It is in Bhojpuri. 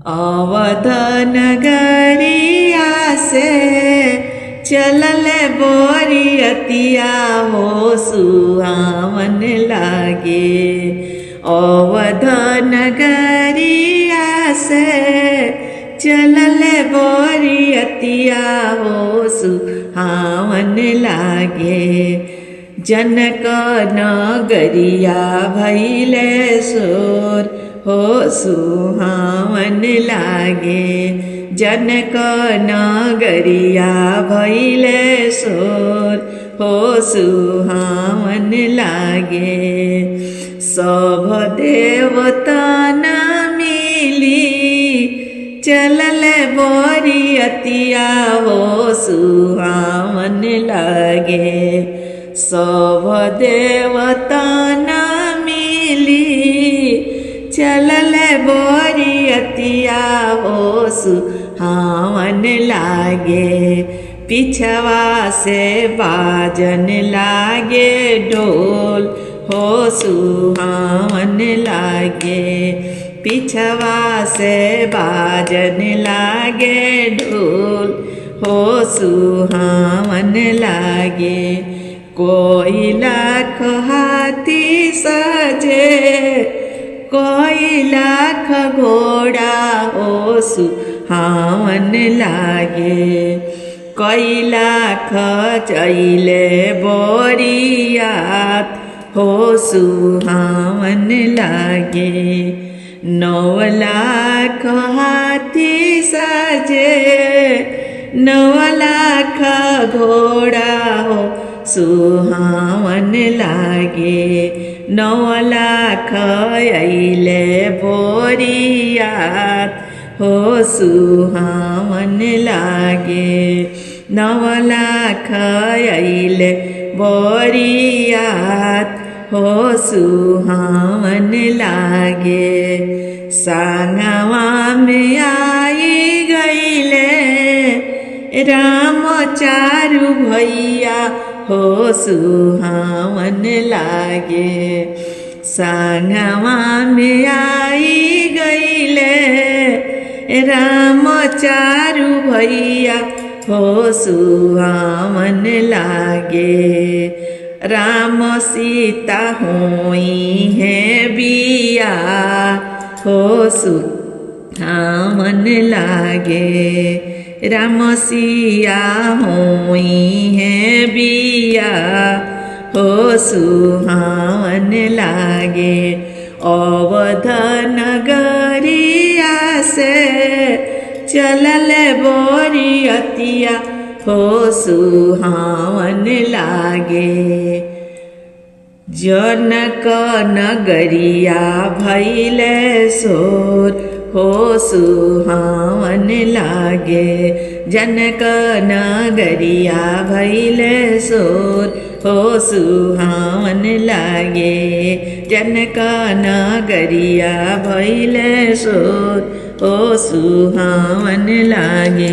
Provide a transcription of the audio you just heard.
अवध नगरिया से चलल बोरियतिया हो सुहावन लागे। अवध नगरिया से चलल बोरियतिया हो सुहावन लागे। जनक नगरिया भैले सोर हो सुहावन लागे। जनक नगरिया भैले सोर हो सुहावन लागे। सब देवता न मिली चलल बोरियतिया हो सुहावन लागे। सब देवता न मिली चलल बोरियतिया हो सुहावन लागे। पिछवा से बाजन लागे ढोल हो सुहावन लागे। पिछवा से बाजन लागे ढोल हो सुहावन लागे। कोई लाख हाथी सजे कोई लाख घोड़ा हो सुहावन लागे। कोई लाख चैले बोरियात हो सुहावन लागे। 9 लाख हाथी सजे 9 लाख घोड़ा हो सुहावन लागे। 9 लाख अइले बोरियात हो सुहावन लागे। 9 लाख अइले बोरियात हो सुहावन लागे। सांगवा में आई गईले राम चारु भैया हो सुहावन लागे। सांगवा में आई गईले राम चारु भैया हो सुहावन लागे। राम सीता होई है बिया हो सुहावन लागे। राम सिया होई है बिया हो सुहावन लागे। अवध नगरिया से चलल बोरियतिया हो सुहावन लागे। जनक नगरिया भैले सोर हो सुहावन लागे। जनक नगरिया भैले सोर हो सुहावन लागे। जनक नगरिया भैले सोर हो सुहावन लागे।